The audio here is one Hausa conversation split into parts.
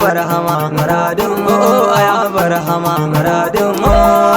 barhama muradun aya barhama muradun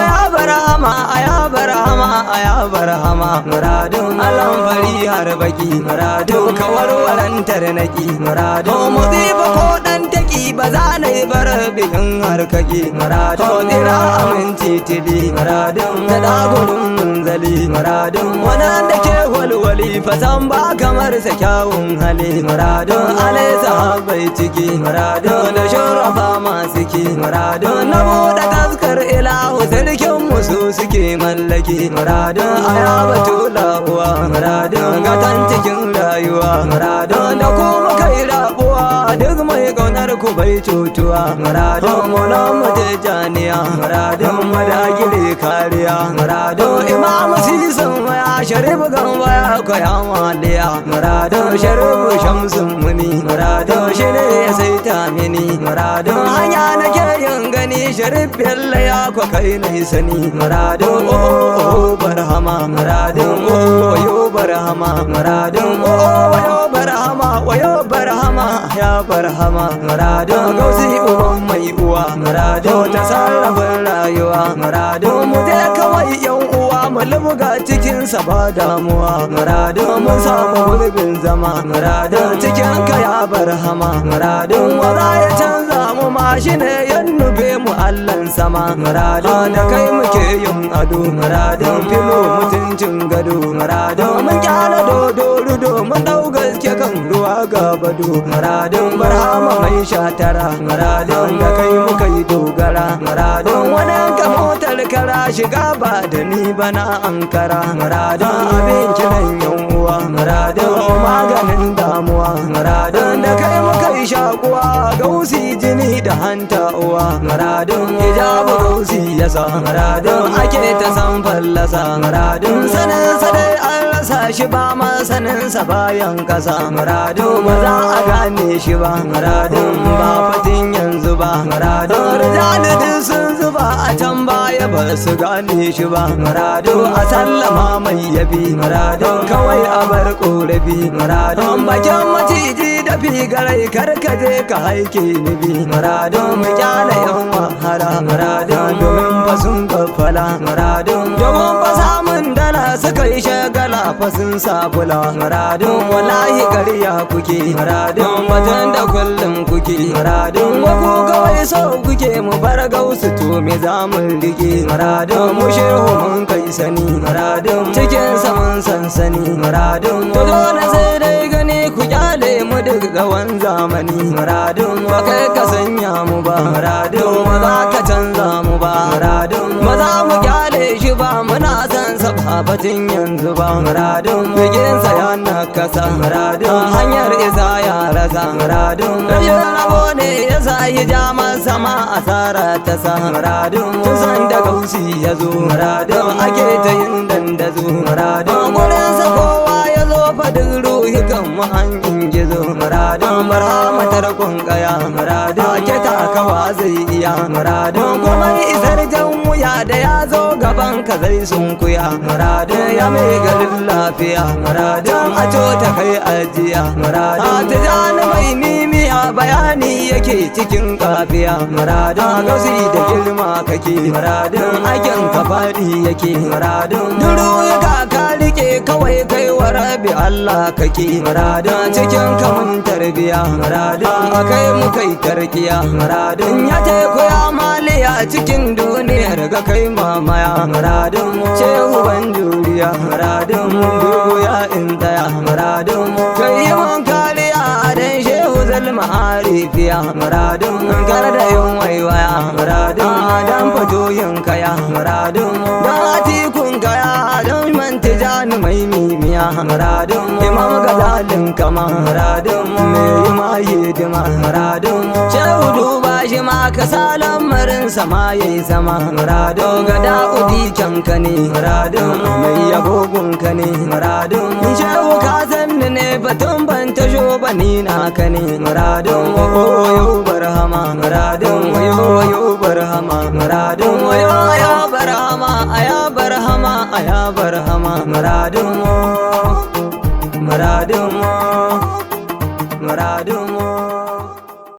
aya barhama aya barhama aya barhama muradun alam fari har baki muradun kawarwaran tarnaki muradun musiba ko dan taki ba za na yi barabin har kake muradun dira aminci tibi muradun da dagurin munzali muradun wannan da ke walwali fasan ba kamar sa kyawun hali muradun alai sahabbai ciki muradun da shurafa masu ki muradun na buɗe taskar ilahu sarkin musu suke mallaki muradun aya batula uwa muradun gatan cikin rayuwa muradun da kuma kai rabuwa duk mai kaunar ku bai cutuwa muradun mulan mutejaniya muradun madagiri kariya muradun imamu sisan waya sharif gan waya kwaya maliya muradun sharif shamsun muni muradun shi ne ya saita mini muradun hanya nake yin gani sharif yalla ya kwa kai na sani muradun barhama muradun wayo barhama muradun wayo barhama wayo barhama ya barhama muradun gausi uban mai uwa muradun ta sarrafin rayuwa muradun mu je kawai yan uwa mu lubga cikin sa ba damuwa muradun mun samu gurbin zama muradun cikin ka ya barhama muradun wala ya canza mu ma shine yan nube mu allan sama muradun da kai muke yin ado muradun filo mutuncin gado muradun mun kyala dodo rudo mun dau gaske kan ruwa ga bado muradun barhama mai shatara muradun da kai muka yi dogara muradun wani ka motar kara shiga ba da ni bana ankara muradun abin kiran yan uwa muradun maganin damuwa muradun da kai muka yi shakuwa gausi jini da hanta uwa muradun hijabu gausi yasa muradun ake ta san fallasa muradun sanin sa dai an rasa shi ba ma sanin sa bayan kasa muradun ba za a gane shi ba muradun ba fatin yanzu ba muradun rijalidin sun zuba a can baya ba su gane shi ba muradun a sallama mai yabi muradun kawai a bar korafi muradun bakin maciji da figarai karkaje ka haike ni bi muradun mu kyale yan wahala muradun domin ba sun gaffala muradun domin ba samun dala suka yi shagala fa sun sabula muradun wallahi ƙarya kuke muradun wajen da kullum kuke muradun waku kawai so kuke mu bar gausu to me za mu rike muradun mu shehu mun kai sani muradun cikin saman sansani muradun to dole sai dai gani ku kyale mu duk gawan zamani muradun ba kai ka sanya mu ba muradun ba za ka canza mu ba muradun ba za mu kyale shi ba muna san sa babatin yanzu ba muradun biginsa ya nakasa muradun hanyar isa ya rasa muradun rashin rabo ne ya sa yi jama sama asara ta sa muradun kusan da gausi ya zo muradun ake ta yin dandazo muradun gurinsa kowa ya zo fadin ruhi kan mu hanyar gizo muradun barhama tarkon kaya muradun ake takawa zai iya muradun kuma isar jan wuya da ya zo gaban ka zai sunkuya muradun ya mai garin lafiya muradun a ta kai ajiya muradun ta jani mai mimiya bayani yake cikin kafiya muradun gausi da girma kake muradun agen ka fadi yake muradun duru ya ka rike kawai kai wa rabi Allah kake muradun cikin kamun tarbiya muradun akai mu kai tarkiya muradun ya teku ya maliya cikin duniyar ga kai mamaya muradun shehu ban juriya muradun dubu ya indaya muradun kai yawan kariya dan shehu zalma harifiya muradun kar da yin waiwaya muradun dan fatoyin kaya muradun dan atikun kaya dan mantijani mai mimiya muradun imam gazalin kama muradun me yi ma hidima muradun shehu duba shi ma ka salamarin sama yayi sama muradun ga da'udi kyanka ne muradun mai yagogun ka ne muradun shehu ka san ne batun ban tasho ba ni naka ne muradun wayo barhama muradun wayo barhama muradun wayo barhama aya barhama aya barhama muradun muradun